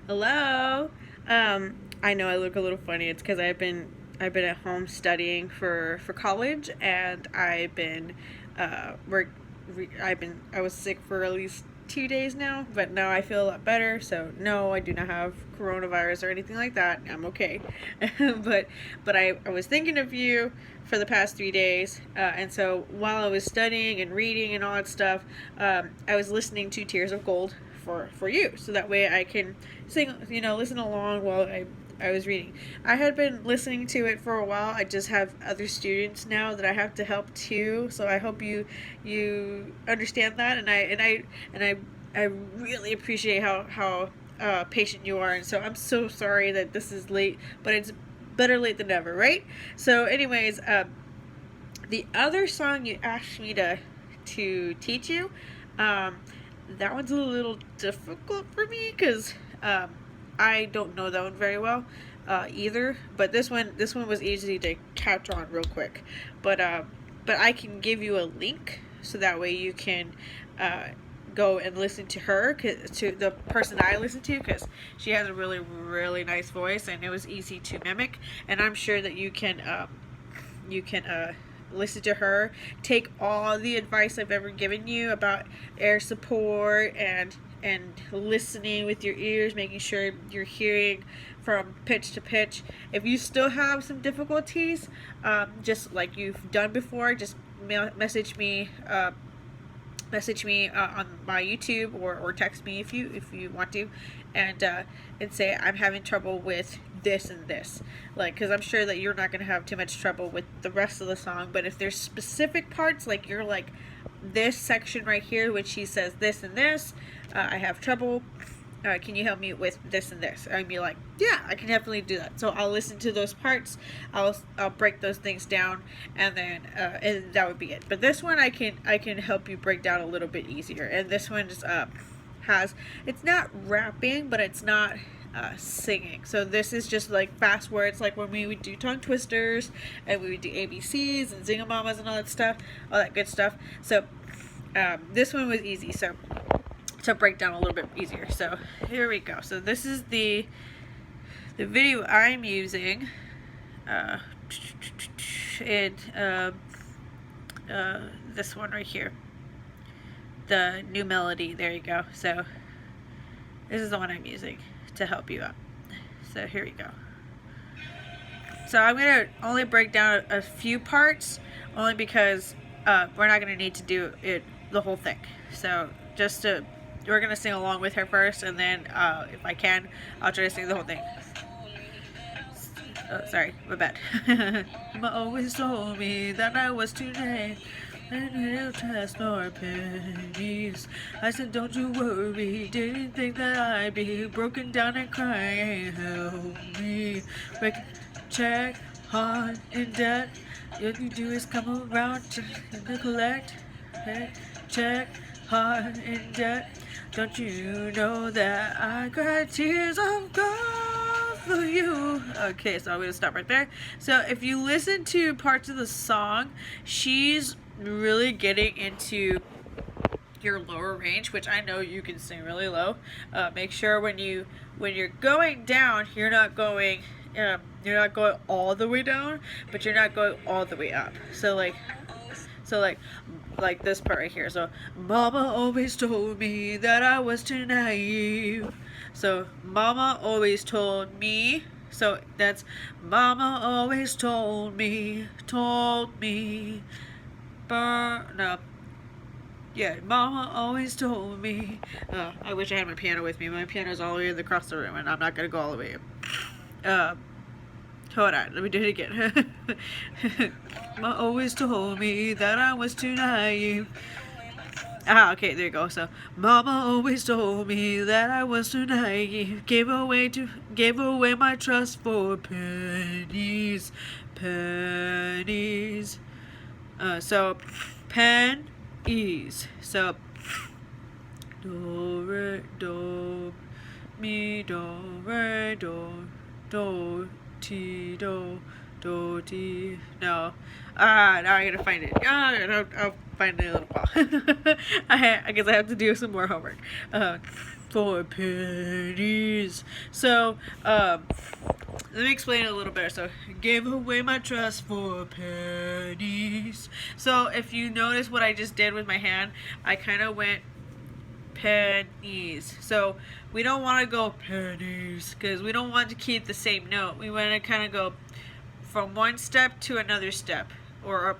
Hello. I know I look a little funny. It's because I've been at home studying for college, and I've been work. I was sick for at least 2 days now, but now I feel a lot better. So no, I do not have coronavirus or anything like that. I'm okay. but I was thinking of you for the past 3 days, and so while I was studying and reading and all that stuff, I was listening to Tears of Gold for you, so that way I can sing, listen along while I was reading. I had been listening to it for a while. I just have other students now that I have to help too. So I hope you understand that, and I really appreciate how patient you are. And so I'm so sorry that this is late, but it's better late than never, right? So, anyways, the other song you asked me to teach you, um, that one's a little difficult for me because I don't know that one very well either. But this one was easy to catch on real quick. But I can give you a link so that way you can uh, go and listen to her, to the person I listen to, because she has a really nice voice and it was easy to mimic. And I'm sure that you can listen to her, take all the advice I've ever given you about air support and listening with your ears, making sure you're hearing from pitch to pitch. If you still have some difficulties, just like you've done before, just message me on my YouTube, or text me if you want to, and say I'm having trouble with this and this, like, because I'm sure that you're not going to have too much trouble with the rest of the song, but if there's specific parts, like you're like this section right here which she says this and this, I have trouble, can you help me with this and this? I'd be like, yeah, I can definitely do that. So I'll listen to those parts. I'll break those things down, and that would be it. But this one I can help you break down a little bit easier. And this one just has, it's not rapping, but it's not singing. So this is just like fast words, like when we would do tongue twisters and we would do ABCs and zingamamas and all that stuff, all that good stuff. So this one was easy. So to break down a little bit easier. So here we go. So this is the video I'm using, and this one right here, the new melody. There you go. So this is the one I'm using to help you out. So here we go. So I'm gonna only break down a few parts, only because we're not gonna need to do it the whole thing. So we're gonna sing along with her first, and then if I can, I'll try to sing the whole thing. Oh, sorry, my bad. Mama always told me that I was too late, and it'll test nor pennies. I said, don't you worry, didn't think that I'd be broken down and crying. Help me, check, hard in debt. What you do is come around to neglect. Check, hard in debt. Don't you know that I cried tears of gold for you? Okay, so I'm going to stop right there. So if you listen to parts of the song, she's really getting into your lower range, which I know you can sing really low. Make sure when you're going down, you're not going all the way down, but you're not going all the way up. So like this part right here. So mama always told me that I was too naive. So mama always told me. So that's mama always told me. No. Yeah, mama always told me. I wish I had my piano with me. My piano's all the way across the room, and I'm not gonna go all the way up. Hold on, let me do it again. Mama always told me that I was too naive. Okay, there you go. So, mama always told me that I was too naive. Gave away my trust for pennies. So, pennies. So, do re do mi do re do ti. No. Now I gotta find it. I'll find it in a little while. I guess I have to do some more homework. for pennies. So, let me explain it a little better. So, gave away my trust for pennies. So, if you notice what I just did with my hand, I kind of went pennies. So, we don't want to go pennies because we don't want to keep the same note. We want to kind of go from one step to another step, or up.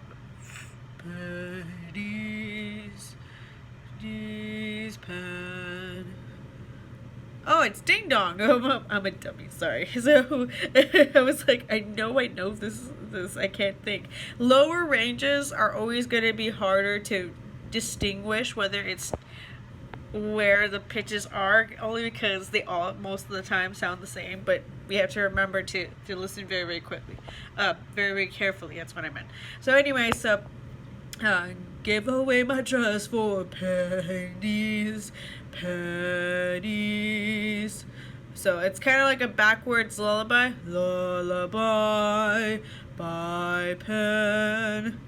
Pennies, pen. Oh, it's ding dong. I'm a dummy. Sorry. So I was like, I know this. I can't think. Lower ranges are always going to be harder to distinguish whether it's where the pitches are, only because they all most of the time sound the same, but we have to remember to listen very, very quickly, very, very carefully. That's what I meant. So anyway, give away my trust for pennies. So it's kind of like a backwards lullaby. Lullaby by pen.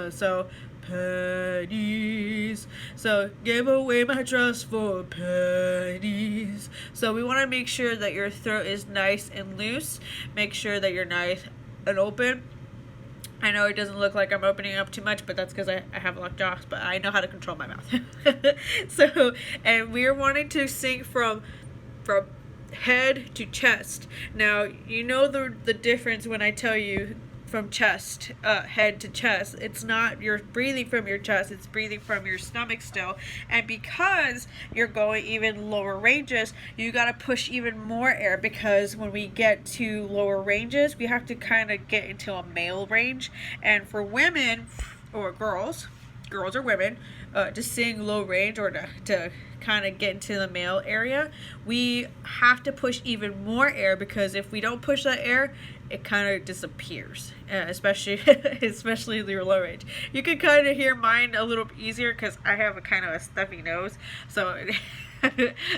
So pennies. So give away my trust for pennies. So we want to make sure that your throat is nice and loose. Make sure that you're nice and open. I know it doesn't look like I'm opening up too much, but that's because I have locked jaws, but I know how to control my mouth. So, and we're wanting to sing from head to chest. Now, you know the difference when I tell you from chest, head to chest. It's not you're breathing from your chest, it's breathing from your stomach still. And because you're going even lower ranges, you got to push even more air, because when we get to lower ranges, we have to kind of get into a male range. And for women or girls or women, to sing low range or to kind of get into the male area, we have to push even more air, because if we don't push that air, it kind of disappears, especially your low range. You can kind of hear mine a little easier because I have a kind of a stuffy nose, so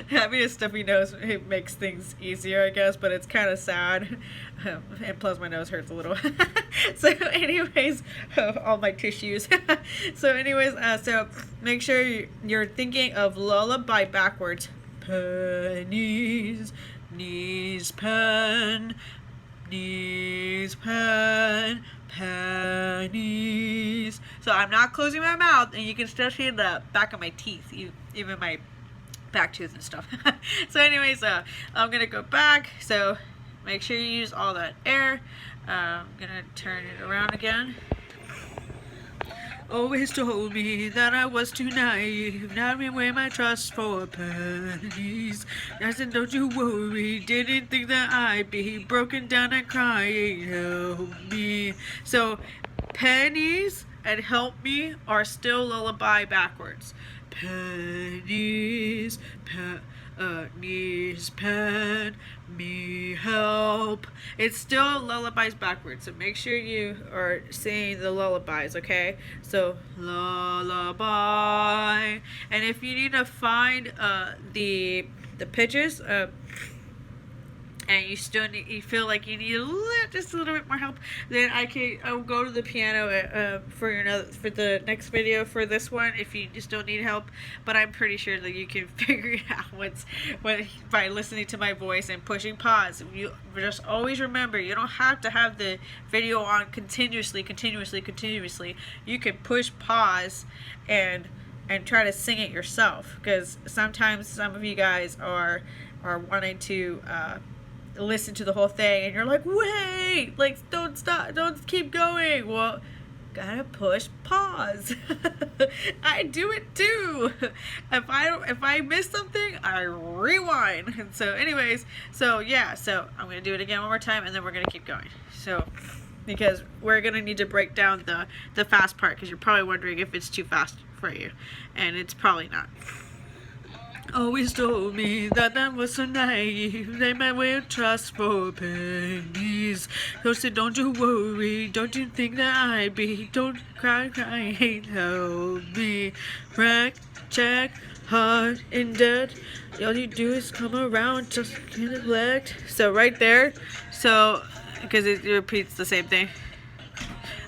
having a stuffy nose, it makes things easier, I guess, but it's kind of sad, and plus my nose hurts a little. So anyways, all my tissues. So anyways, so make sure you're thinking of lullaby backwards. Pennies, knees, pen, knees, pen, pennies. So I'm not closing my mouth, and you can still see the back of my teeth, even my back tooth and stuff. So anyways, I'm gonna go back. So make sure you use all that air. I'm gonna turn it around again. Always told me that I was too naive, not me weigh my trust for pennies. I said, don't you worry, didn't think that I'd be broken down and crying, help me. So pennies and help me are still lullaby backwards. Pennies, knees, pen, me, help. It's still lullabies backwards, so make sure you are singing the lullabies, okay? So lullaby. And if you need to find the pitches, and you feel like you need just a little bit more help, then I'll go to the piano for the next video for this one if you just don't need help. But I'm pretty sure that you can figure it out by listening to my voice and pushing pause. You just always remember, you don't have to have the video on continuously. You can push pause and try to sing it yourself, because sometimes some of you guys are wanting to listen to the whole thing, and you're like, wait, like, don't stop, don't keep going. Well, gotta push pause. I do it too. If I miss something, I rewind. And so anyways, so yeah, so I'm gonna do it again one more time, and then we're gonna keep going. So because we're gonna need to break down the fast part, because you're probably wondering if it's too fast for you, and it's probably not. Always told me that was so naive. They meant with trust for pennies. So said, don't you worry, don't you think that I'd be. Don't cry, help me. Wreck, check, hard in debt. All you do is come around, just neglect. So right there, so because it repeats the same thing.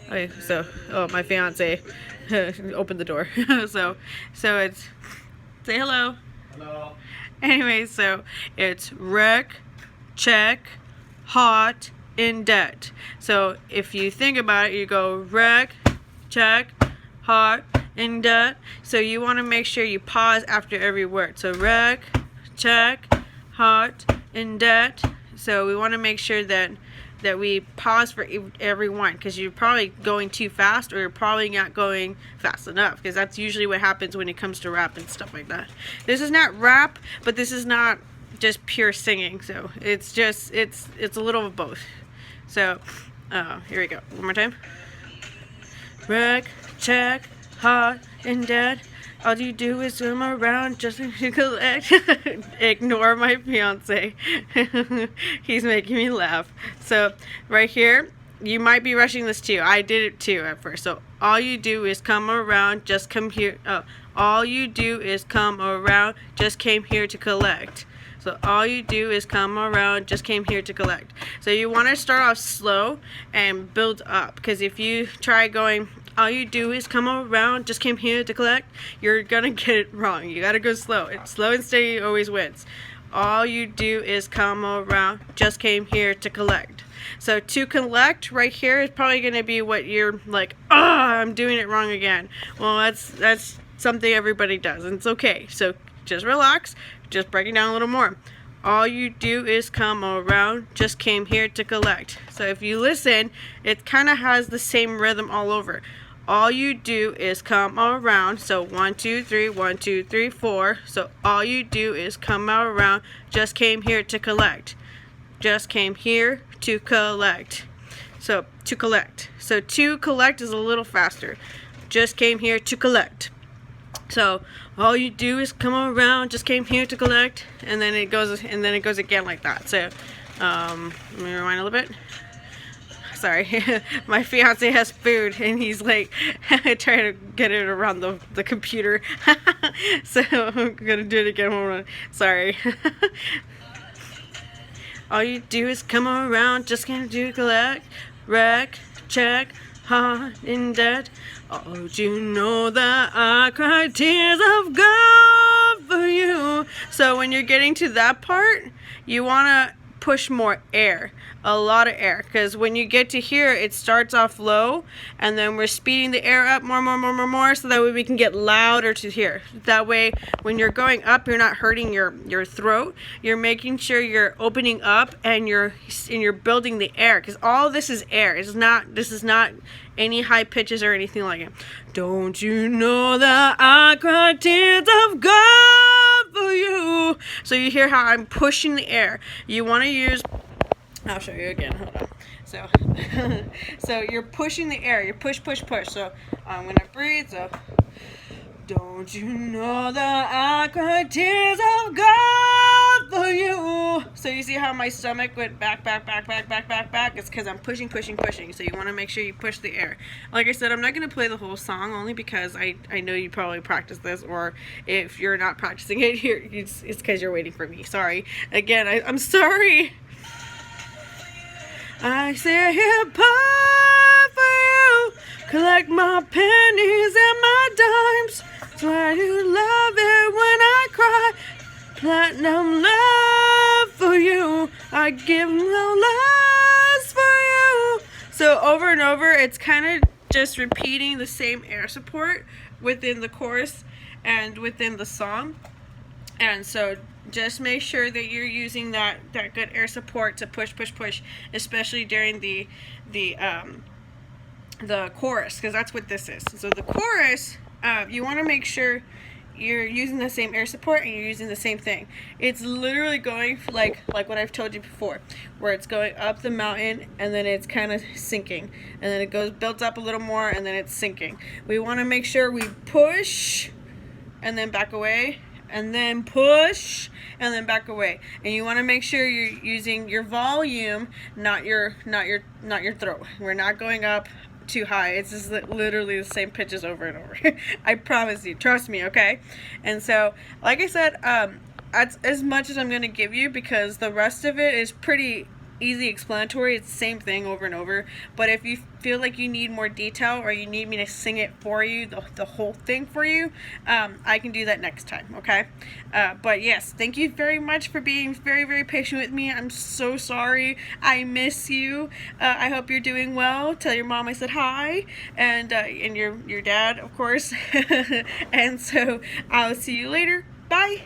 Okay, so my fiance opened the door. so it's say hello. Hello. Anyway, so it's wreck, check, hot, in debt. So if you think about it, you go wreck, check, hot, in debt. So you want to make sure you pause after every word. So wreck, check, hot, in debt. So we want to make sure that we pause for every one, because you're probably going too fast, or you're probably not going fast enough, because that's usually what happens when it comes to rap and stuff like that. This is not rap, but this is not just pure singing, so it's just it's a little of both. So here we go, one more time. Wreck, check, hot, and dead. All you do is swim around just to collect. Ignore my fiance. He's making me laugh. So right here, you might be rushing this too. I did it too at first. So all you do is come around, just come here. Oh, all you do is come around, just came here to collect. So all you do is come around, just came here to collect. So you want to start off slow and build up, because if you try going, all you do is come around, just came here to collect, you're gonna get it wrong. You gotta go slow. It's slow and steady always wins. All you do is come around, just came here to collect. So to collect right here is probably gonna be what you're like, I'm doing it wrong again. Well, that's something everybody does, and it's okay. So just relax, just break it down a little more. All you do is come around, just came here to collect. So if you listen, it kind of has the same rhythm all over. All you do is come around. So 1, 2, 3, 1, 2, 3, 4. So all you do is come around, just came here to collect. Just came here to collect. So to collect. So to collect is a little faster. Just came here to collect. So all you do is come around, just came here to collect, and then it goes again like that. So let me rewind a little bit. Sorry, my fiance has food and he's like trying to get it around the computer. So I'm gonna do it again. Hold on. Sorry. All you do is come around, just came to collect, wreck, check, hot, in debt. Oh, you know that I cry tears of God for you. So when you're getting to that part, you want to push more air, a lot of air, because when you get to here, it starts off low, and then we're speeding the air up more, so that way we can get louder to here. That way, when you're going up, you're not hurting your throat. You're making sure you're opening up, and you're building the air, because all this is air. This is not any high pitches or anything like it. Don't you know that I cry tears of God for you? So you hear how I'm pushing the air. You want to use, I'll show you again, hold on. So, so you're pushing the air, you push. So I'm going to breathe, so. Don't you know that I cry tears of God for you? So you see how my stomach went back. It's because I'm pushing. So you want to make sure you push the air. Like I said, I'm not going to play the whole song, only because I know you probably practice this, or if you're not practicing it here, it's because you're waiting for me. Sorry. Again, I'm sorry. I sit here apart for you, collect my pennies and my dimes. Try to love it when I cry. Platinum love for you. I give no less for you. So over and over, it's kind of just repeating the same air support within the chorus and within the song. And so just make sure that you're using that good air support to push, especially during the chorus, because that's what this is. So the chorus, you want to make sure you're using the same air support and you're using the same thing. It's literally going like what I've told you before, where it's going up the mountain and then it's kind of sinking, and then it builds up a little more and then it's sinking. We want to make sure we push and then back away, and then push and then back away. And you want to make sure you're using your volume, not your throat. We're not going up too high. It's just literally the same pitches over and over. I promise you, trust me, okay? And so, like I said, that's as much as I'm going to give you, because the rest of it is pretty easy explanatory. It's the same thing over and over. But if you feel like you need more detail or you need me to sing it for you, the whole thing for you, I can do that next time, okay? But yes, thank you very much for being very, very patient with me. I'm so sorry. I miss you. I hope you're doing well. Tell your mom I said hi, and your dad, of course. And so I'll see you later. Bye.